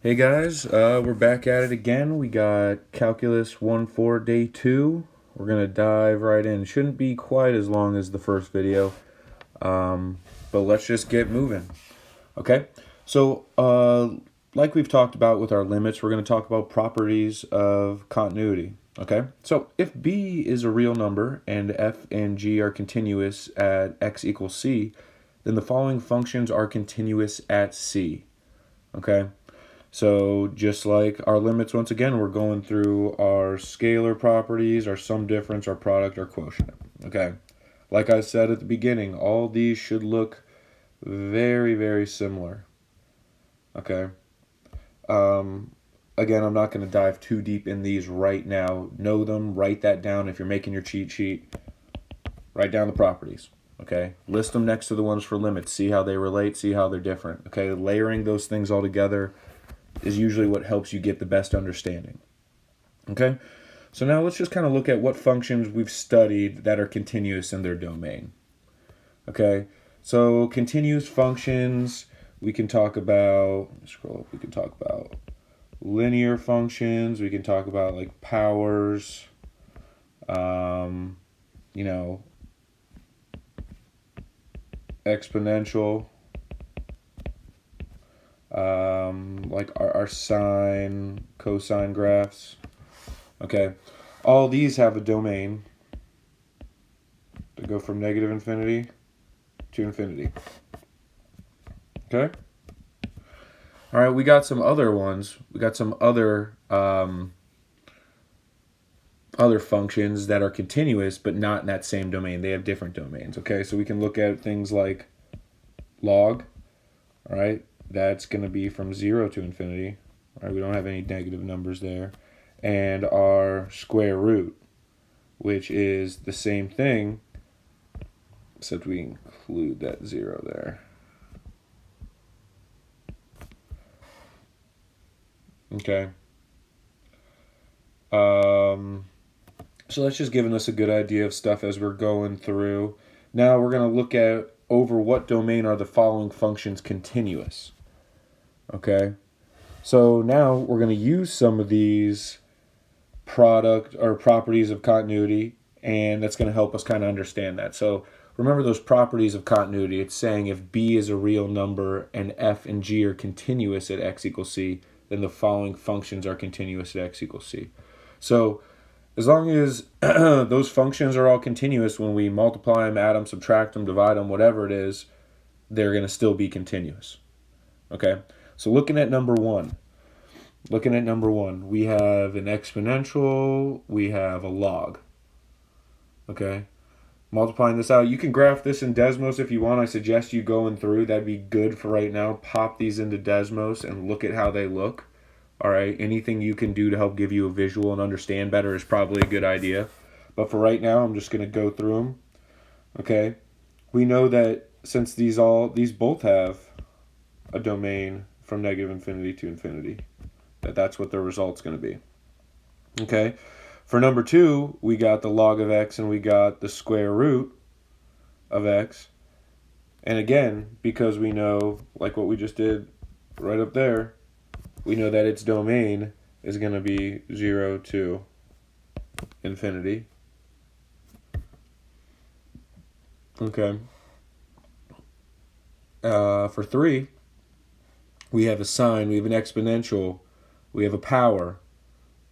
Hey guys, we're back at it again. We got Calculus 1-4 Day 2. We're going to dive right in. Shouldn't be quite as long as the first video, but let's just get moving. Okay, so like we've talked about with our limits, we're going to talk about properties of continuity. Okay, so if b is a real number and f and g are continuous at x equals c, then the following functions are continuous at c. Okay. So just like our limits, once again, we're going through our scalar properties, our sum difference, our product, our quotient. Okay. Like I said at the beginning, all these should look very, very similar. Okay. Again, I'm not going to dive too deep in these right now. Know them, write that down. If you're making your cheat sheet, write down the properties. Okay. List them next to the ones for limits. See how they relate, see how they're different. Okay. Layering those things all together is usually what helps you get the best understanding. Okay, so now let's just kind of look at what functions we've studied that are continuous in their domain. Okay, so continuous functions, we can talk about, scroll up, we can talk about linear functions, we can talk about like powers, you know, exponential, like our sine, cosine graphs. Okay, all these have a domain. They go from negative infinity to infinity. Okay? All right, we got some other ones. We got some other functions that are continuous but not in that same domain. They have different domains. Okay, so we can look at things like log. All right, that's going to be from 0 to infinity. All right, we don't have any negative numbers there. And our square root, which is the same thing, except we include that 0 there. Okay. So that's just giving us a good idea of stuff as we're going through. Now we're going to look at over what domain are the following functions continuous. Okay. So now we're going to use some of these product or properties of continuity, and that's going to help us kind of understand that. So remember those properties of continuity. It's saying if b is a real number and f and g are continuous at x equals c, then the following functions are continuous at x equals c. So as long as those functions are all continuous, when we multiply them, add them, subtract them, divide them, whatever it is, they're going to still be continuous. Okay? So looking at number one, we have an exponential, we have a log. Okay? Multiplying this out, you can graph this in Desmos if you want. I suggest you going through. That'd be good for right now. Pop these into Desmos and look at how they look. All right, anything you can do to help give you a visual and understand better is probably a good idea. But for right now, I'm just going to go through them. Okay, we know that since these both have a domain from negative infinity to infinity, that's what the result's going to be. Okay, for number two, we got the log of x and we got the square root of x. And again, because we know, like what we just did right up there, we know that its domain is going to be 0 to infinity. Okay. For 3, we have a sine, we have an exponential, we have a power.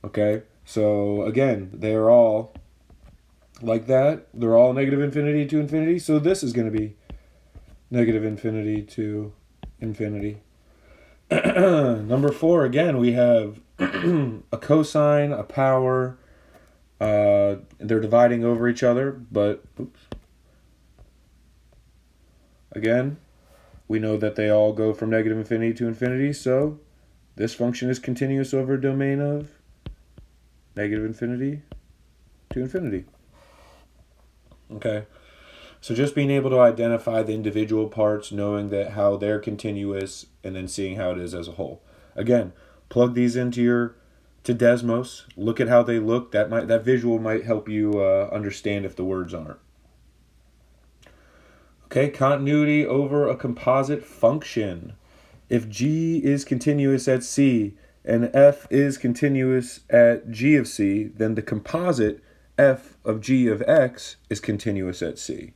Okay? So, again, they're all like that. They're all negative infinity to infinity. So this is going to be negative infinity to infinity. Number 4, again, we have a cosine, a power. They're dividing over each other, but again, we know that they all go from negative infinity to infinity, so this function is continuous over a domain of negative infinity to infinity. Okay. So just being able to identify the individual parts, knowing that how they're continuous, and then seeing how it is as a whole. Again, plug these into to Desmos. Look at how they look. That visual might help you understand if the words aren't. Okay, continuity over a composite function. if G is continuous at C and F is continuous at G of C, then the composite F of G of X is continuous at C.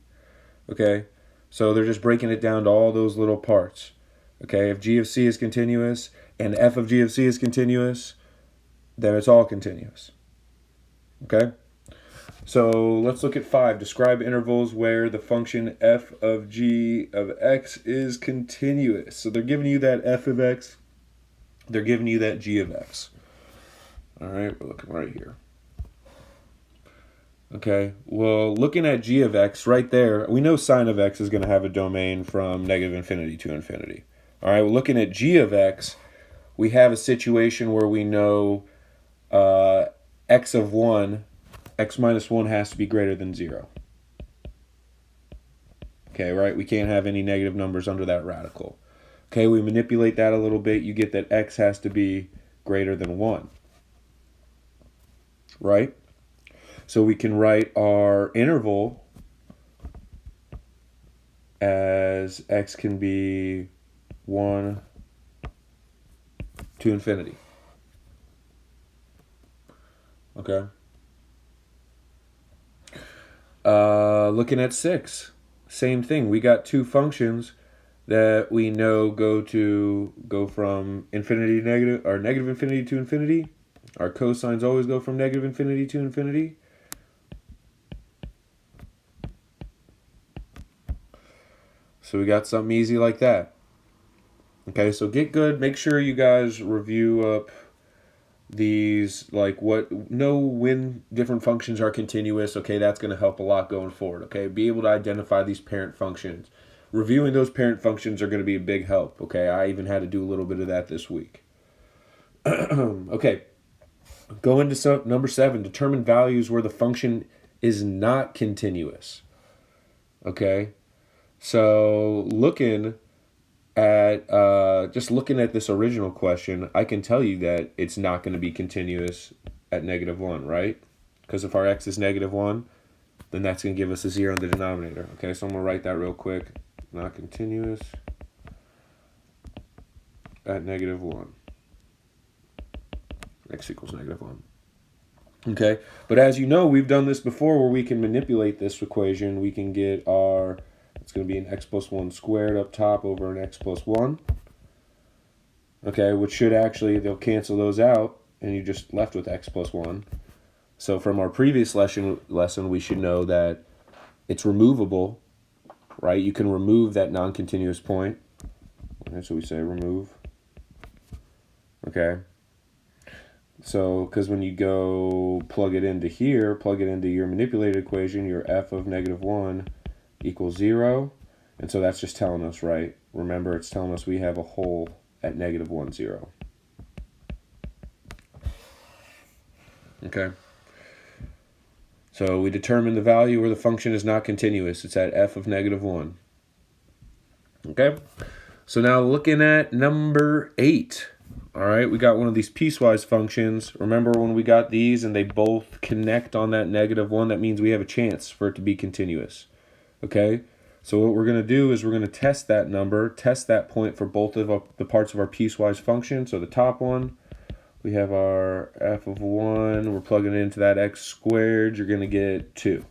Okay? So they're just breaking it down to all those little parts. Okay? If G of C is continuous and F of G of C is continuous, then it's all continuous. Okay? So let's look at 5. Describe intervals where the function f of g of x is continuous. So they're giving you that f of x. They're giving you that g of x. All right, we're looking right here. Okay, well, looking at g of x right there, we know sine of x is going to have a domain from negative infinity to infinity. All right, well, looking at g of x, we have a situation where we know x of 1, x minus 1 has to be greater than 0. Okay, right? We can't have any negative numbers under that radical. Okay, we manipulate that a little bit. You get that x has to be greater than 1. Right? So we can write our interval as x can be 1 to infinity. Okay? Looking at 6, same thing. We got two functions that we know go from infinity to negative, or negative infinity to infinity. Our cosines always go from negative infinity to infinity. So we got something easy like that. Okay, so get good. Make sure you guys review up these, like know when different functions are continuous. Okay, that's going to help a lot going forward. Okay, be able to identify these parent functions. Reviewing those parent functions are going to be a big help. Okay, I even had to do a little bit of that this week. Okay, go into number 7. Determine values where the function is not continuous. Okay, so looking at this original question, I can tell you that it's not going to be continuous at -1, right? Because if our x is -1, then that's going to give us a 0 in the denominator. Okay, so I'm going to write that real quick. Not continuous at -1. X equals -1. Okay, but as you know, we've done this before where we can manipulate this equation. We can get it's going to be an x plus 1 squared up top over an x plus 1. Okay, which should actually, they'll cancel those out, and you're just left with x plus 1. So from our previous lesson, we should know that it's removable, right? You can remove that non-continuous point. Okay, so we say remove. Okay. So, because when you go plug it into here, plug it into your manipulated equation, your f of -1 equals 0. And so that's just telling us, right? Remember, it's telling us we have a hole at -1, 0. Okay. So we determine the value where the function is not continuous. It's at f of -1. Okay. So now looking at number 8. All right, we got one of these piecewise functions. Remember when we got these and they both connect on that -1, that means we have a chance for it to be continuous. Okay, so what we're going to do is we're going to test that number, test that point for both of the parts of our piecewise function. So the top one, we have our f of 1. We're plugging it into that x squared. You're going to get 2.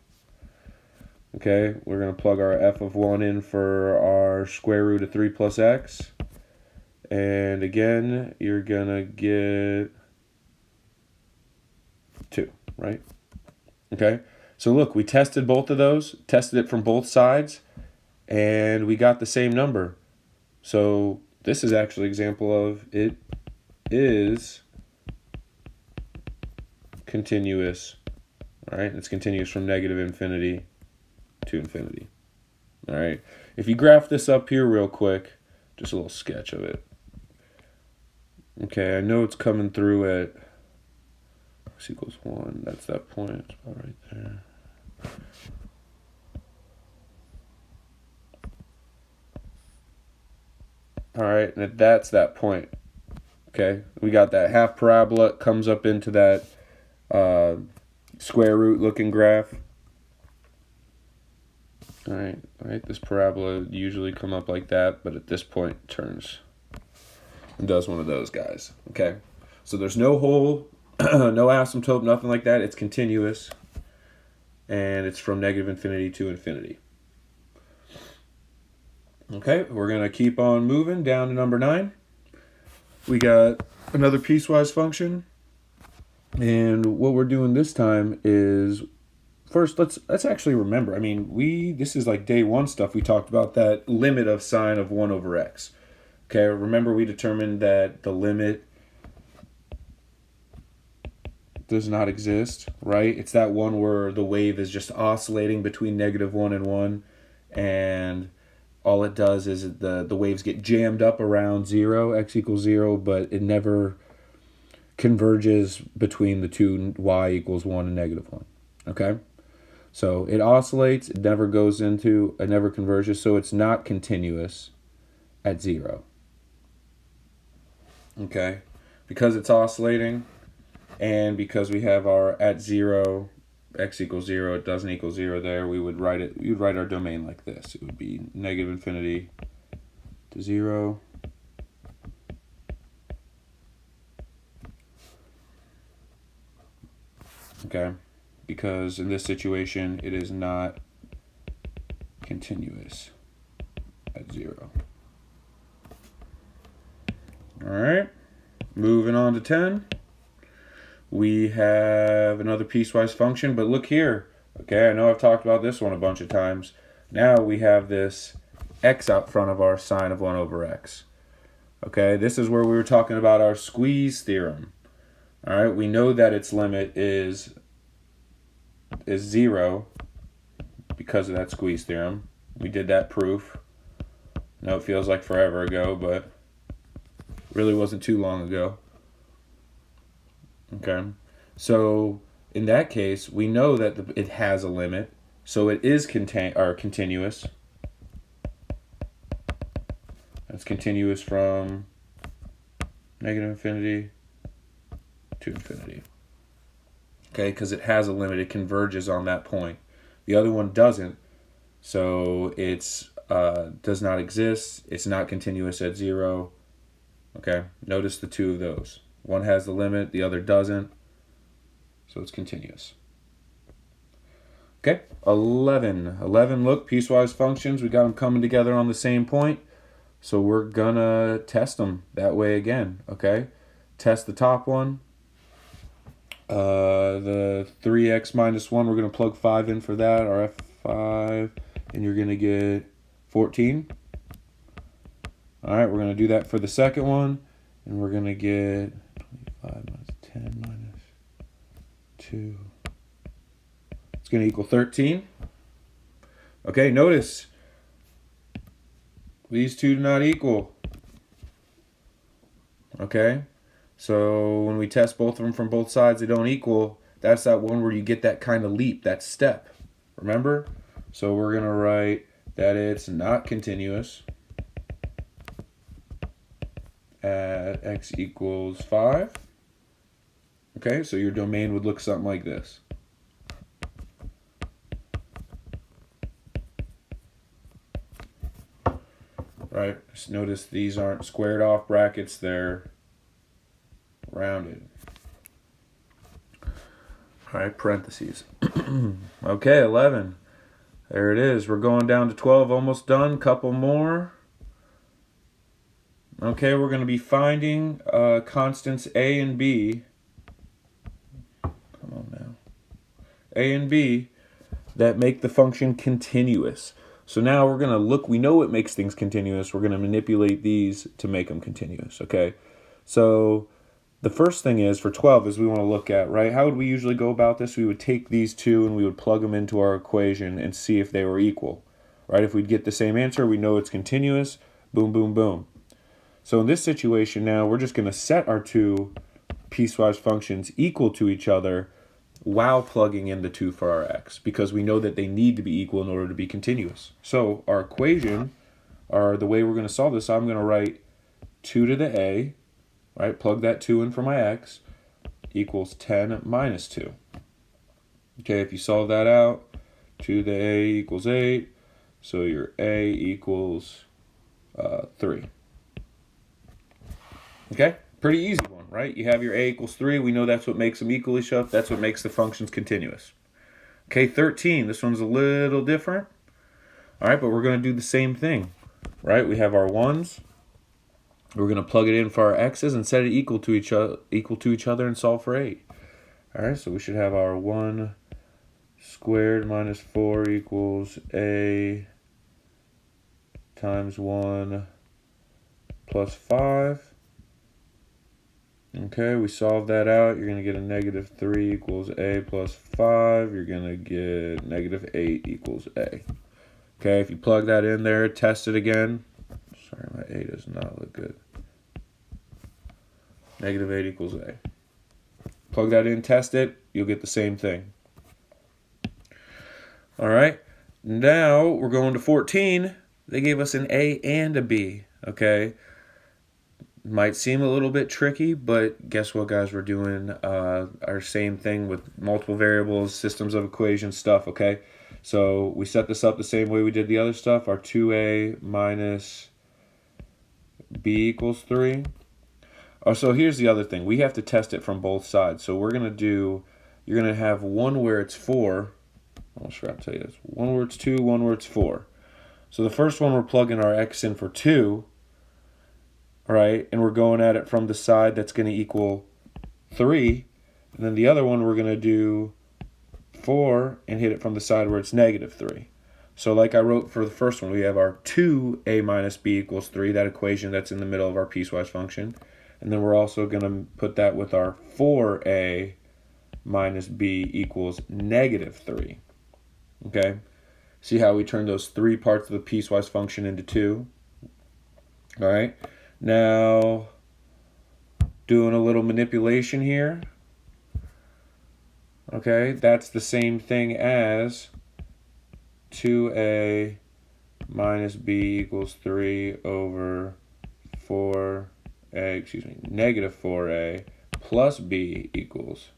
Okay, we're going to plug our f of 1 in for our square root of 3 plus x. And again, you're going to get 2, right? Okay, so look, we tested both of those, tested it from both sides, and we got the same number. So this is actually an example of it is continuous, all right? It's continuous from -infinity to infinity, all right? If you graph this up here real quick, just a little sketch of it. Okay, I know it's coming through at x equals 1. That's that point. It's about right there. All right, and that's that point. Okay, we got that half parabola. It comes up into that square root looking graph. All right, this parabola usually come up like that, but at this point it turns and does one of those guys. Okay, so there's no hole, no asymptote, nothing like that. It's continuous, and it's from negative infinity to infinity. Okay, we're going to keep on moving down to number 9. We got another piecewise function, and what we're doing this time is, first, let's actually remember. I mean, this is like day 1 stuff. We talked about that limit of sine of 1 over x. Okay, remember we determined that the limit does not exist, right? It's that one where the wave is just oscillating between -1 and 1, and all it does is the waves get jammed up around 0, x equals 0, but it never converges between the two, y equals 1 and -1. Okay? So it oscillates, it never converges, so it's not continuous at 0. Okay? Because it's oscillating, and because we have our at 0, x equals 0, it doesn't equal 0 there, we would write our domain like this. It would be negative infinity to 0. Okay? Because in this situation, it is not continuous at 0. All right, moving on to 10. We have another piecewise function, but look here. Okay, I know I've talked about this one a bunch of times. Now we have this x out front of our sine of 1 over x. Okay, this is where we were talking about our squeeze theorem. All right, we know that its limit is 0 because of that squeeze theorem. We did that proof. I know it feels like forever ago, but really wasn't too long ago. Okay, so in that case, we know that it has a limit, so it is continuous. It's continuous from negative infinity to infinity. Okay, because it has a limit, it converges on that point. The other one doesn't, so it's does not exist. It's not continuous at 0. Okay, notice the two of those. One has the limit, the other doesn't, so it's continuous. Okay, 11. 11, look, piecewise functions. We got them coming together on the same point, so we're gonna test them that way again. Okay, test the top one. The 3x minus 1, we're going to plug 5 in for that, our f5, and you're going to get 14. All right, we're going to do that for the second one, and we're going to get 25 minus 10 minus 2. It's going to equal 13. Okay, notice these two do not equal. Okay, so when we test both of them from both sides, they don't equal. That's that one where you get that kind of leap, that step. Remember? So we're going to write that it's not continuous at x equals 5. Okay, so your domain would look something like this. Right, just notice these aren't squared off brackets, they're rounded. All right, parentheses. Okay, 11. There it is. We're going down to 12, almost done. Couple more. Okay, we're going to be finding constants A and B. Come on now. A and B that make the function continuous. So now we're going to look, we know it makes things continuous. We're going to manipulate these to make them continuous, okay? So the first thing is, for 12, is we want to look at, right, how would we usually go about this? We would take these two and we would plug them into our equation and see if they were equal, right? If we'd get the same answer, we know it's continuous, boom, boom, boom. So in this situation now, we're just going to set our two piecewise functions equal to each other while plugging in the 2 for our x, because we know that they need to be equal in order to be continuous. So our equation, or the way we're going to solve this, I'm going to write 2 to the a, right, plug that 2 in for my x, equals 10 minus 2. Okay, if you solve that out, 2 to the a equals 8, so your a equals 3. Okay, pretty easy one, right? You have your a equals 3. We know that's what makes them equally shoved. That's what makes the functions continuous. Okay, 13. This one's a little different. All right, but we're going to do the same thing, right? We have our 1s. We're going to plug it in for our x's and set it equal to each other and solve for 8. All right, so we should have our 1 squared minus 4 equals a times 1 plus 5. Okay, we solve that out. You're going to get a negative 3 equals a plus 5. You're going to get negative 8 equals a. Okay, if you plug that in there, test it again. Sorry, my a does not look good. Negative 8 equals a. Plug that in, test it, you'll get the same thing. All right, now we're going to 14. They gave us an a and a b, okay? Might seem a little bit tricky, but guess what, guys? We're doing our same thing with multiple variables, systems of equations stuff, okay? So we set this up the same way we did the other stuff. Our 2a minus b equals 3. Oh, so here's the other thing. We have to test it from both sides. So we're going to do, you're going to have one where it's 4. I'm sure I'll tell you this. One where it's 2, one where it's 4. So the first one, we're plugging our x in for 2. All right, and we're going at it from the side that's going to equal 3. And then the other one, we're going to do 4 and hit it from the side where it's negative 3. So like I wrote for the first one, we have our 2a minus b equals 3, that equation that's in the middle of our piecewise function. And then we're also going to put that with our 4a minus b equals negative 3. Okay? See how we turn those 3 parts of the piecewise function into 2? All right? Now, doing a little manipulation here. Okay? That's the same thing as 2a minus b equals 3 over 4a, negative 4a plus b equals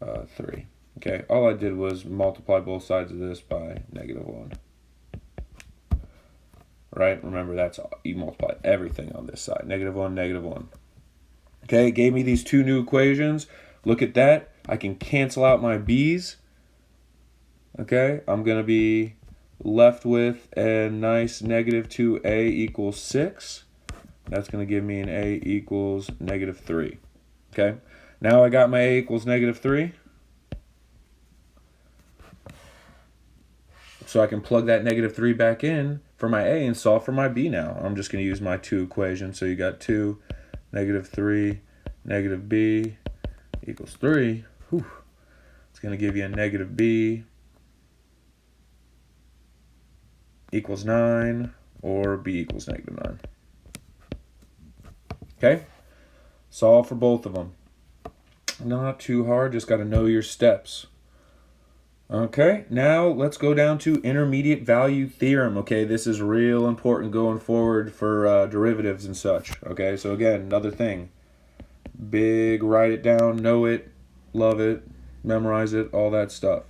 3. Okay, all I did was multiply both sides of this by negative 1. Right? Remember, that's you multiply everything on this side. Negative 1, negative 1. Okay, it gave me these 2 new equations. Look at that. I can cancel out my b's. Okay, I'm going to be left with a nice negative 2a equals 6. That's going to give me an a equals negative 3. Okay, now I got my a equals negative 3. So I can plug that negative 3 back in for my a and solve for my b now. I'm just going to use my 2 equations. So you got 2, negative 3, negative b equals 3. Whew. It's going to give you a negative b equals 9 or b equals negative 9. Okay? Solve for both of them. Not too hard, just got to know your steps. Okay, now let's go down to intermediate value theorem. Okay, this is real important going forward for derivatives and such. Okay, so again, another thing. Big, write it down, know it, love it, memorize it, all that stuff.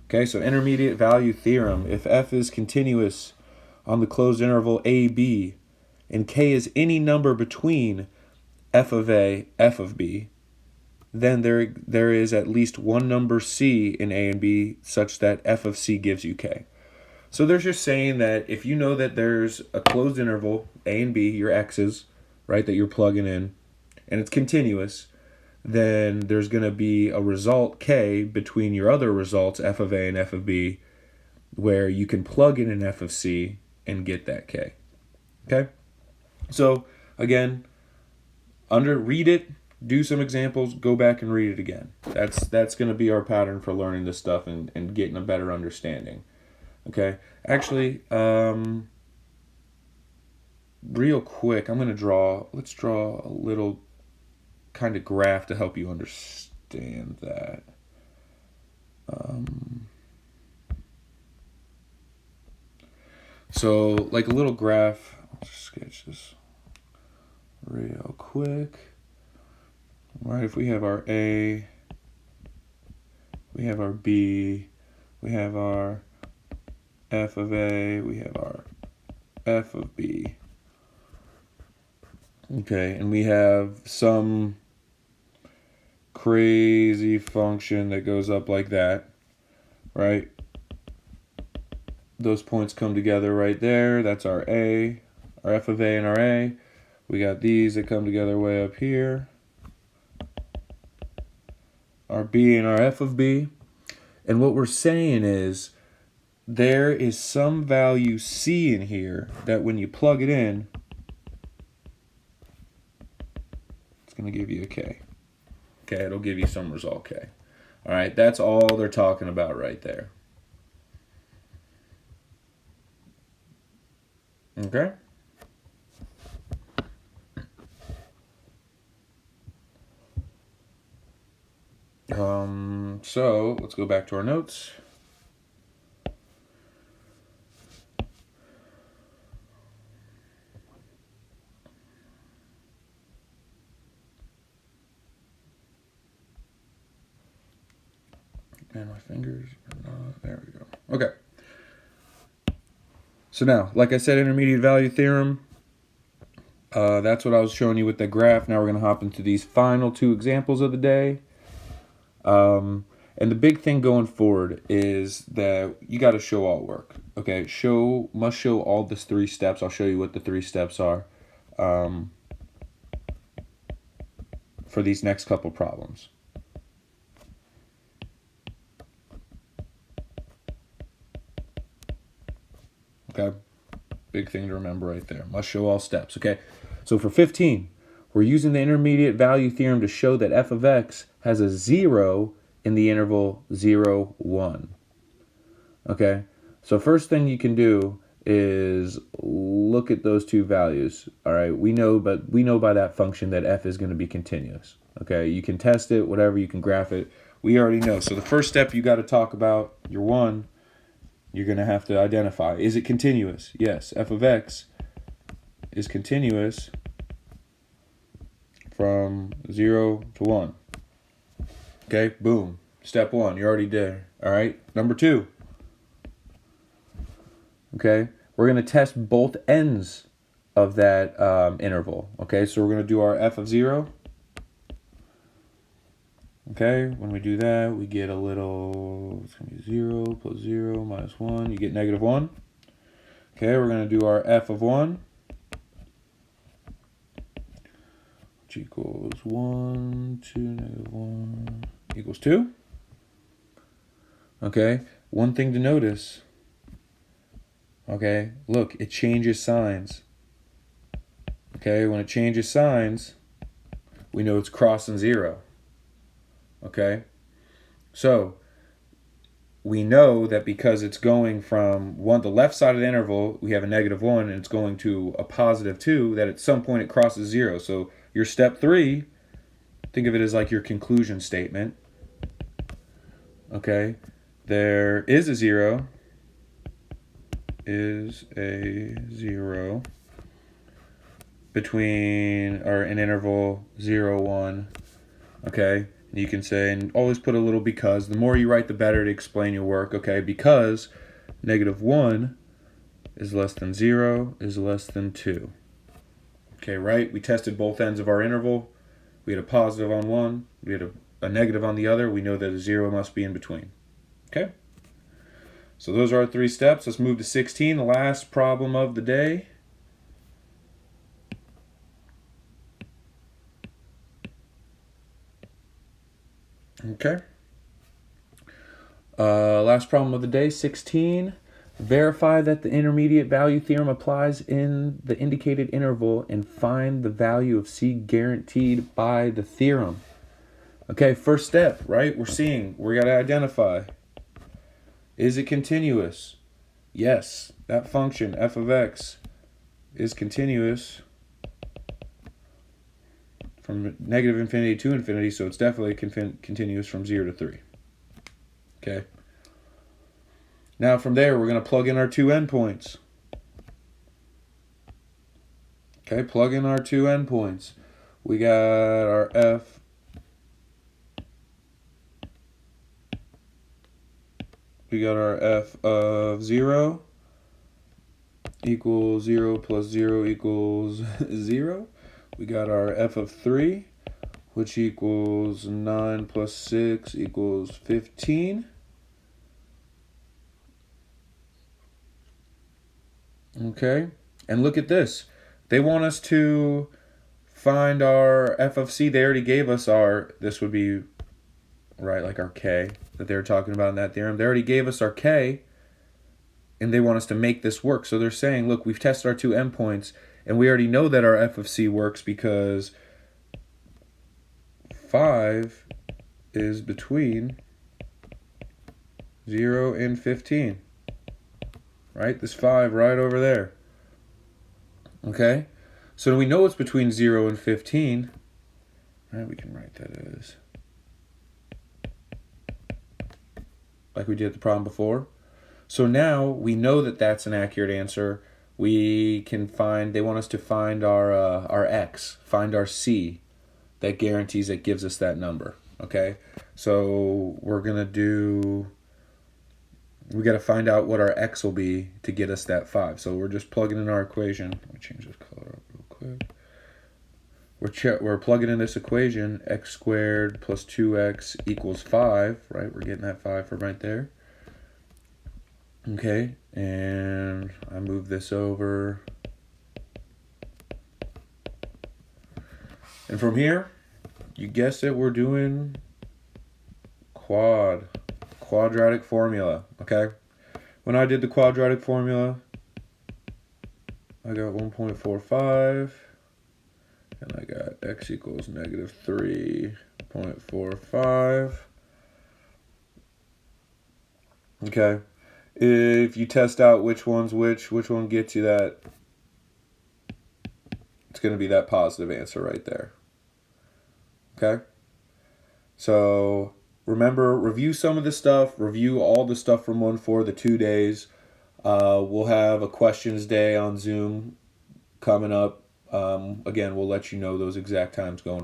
Okay, so intermediate value theorem. If f is continuous on the closed interval ab, and k is any number between f of a, f of b, then there is at least one number c in a and b such that f of c gives you k. So they're just saying that if you know that there's a closed interval, a and b, your x's, right, that you're plugging in, and it's continuous, then there's going to be a result k between your other results, f of a and f of b, where you can plug in an f of c and get that k. Okay? So, again, read it, do some examples, go back and read it again. That's going to be our pattern for learning this stuff and getting a better understanding. Okay? Actually, real quick, let's draw a little kind of graph to help you understand that. So, like a little graph, I'll just sketch this real quick. All right, if we have our A, we have our B, we have our F of A, we have our F of B. Okay, and we have some crazy function that goes up like that, right? Those points come together right there. That's our A, our f of A and our A. We got these that come together way up here. Our B and our f of B. And what we're saying is there is some value C in here that when you plug it in, it's going to give you a K. Okay, it'll give you some result K. All right, that's all they're talking about right there. Okay? So let's go back to our notes. And my fingers are not, there we go. Okay. So now, like I said, intermediate value theorem. That's what I was showing you with the graph. Now we're going to hop into these final two examples of the day. And the big thing going forward is that you got to show all work. Okay, must show all the 3 steps. I'll show you what the 3 steps are for these next couple problems. Okay, big thing to remember right there. Must show all steps. Okay, so for 15, we're using the intermediate value theorem to show that f of x has a 0 in the interval 0, 1. Okay, so first thing you can do is look at those 2 values. All right, we know by that function that f is going to be continuous. Okay, you can test it, whatever, you can graph it. We already know. So the first step you got to talk about, your 1, you're going to have to identify, is it continuous? Yes, f of x is continuous from 0 to 1. Okay, boom. Step 1, you're already there. All right, number 2. Okay, we're going to test both ends of that interval. Okay, so we're going to do our f of 0. Okay, when we do that, we get a little, it's going to be 0 plus 0 minus 1. You get negative 1. Okay, we're going to do our f of 1, which equals 1, 2, negative 1, equals 2. Okay, one thing to notice. Okay, look, it changes signs. Okay, when it changes signs, we know it's crossing 0. Okay, so we know that because it's going from the left side of the interval, we have a negative 1, and it's going to a positive 2, that at some point it crosses 0. So your step 3, think of it as like your conclusion statement. Okay, there is a 0, between, or an interval 0, 1. Okay, and you can say, and always put a little because. The more you write, the better to explain your work. Okay, because negative 1 is less than 0 is less than 2. Okay, right? We tested both ends of our interval. We had a positive on one. We had a negative on the other. We know that a 0 must be in between. Okay? So those are our 3 steps. Let's move to 16, the last problem of the day. Okay. Last problem of the day, 16. Verify that the intermediate value theorem applies in the indicated interval and find the value of C guaranteed by the theorem. Okay, first step, right? We got to identify. Is it continuous? Yes, that function, f of x, is continuous from negative infinity to infinity, so it's definitely continuous from 0 to 3. Okay. Now from there, we're going to plug in our 2 endpoints. Okay, plug in our 2 endpoints. We got our f of 0 equals 0 plus 0 equals 0. we got our f of 3, which equals 9 plus 6 equals 15. Okay, and look at this. They want us to find our f of c. They already gave us our, this would be, right, like our k that they were talking about in that theorem. They already gave us our k, and they want us to make this work. So they're saying, look, we've tested our two endpoints, and we already know that our f of c works because 5 is between 0 and 15. Right? This 5 right over there. Okay? So we know it's between 0 and 15. Right? We can write that as like we did the problem before. So now we know that that's an accurate answer. We can find, they want us to find our x, find our c that guarantees it gives us that number. Okay? So we're going to do, we got to find out what our x will be to get us that 5. So we're just plugging in our equation. Let me change this color up real quick. We're plugging in this equation, x squared plus 2x equals 5, right? We're getting that 5 from right there. Okay, and I move this over. And from here, you guessed it, we're doing quadratic formula, okay? When I did the quadratic formula, I got 1.45, and I got x equals negative 3.45. Okay, if you test out which one's which one gets you that, it's going to be that positive answer right there. Okay, so remember, review some of the stuff, review all the stuff from 1-4, the 2 days. We'll have a questions day on Zoom coming up. Again, we'll let you know those exact times going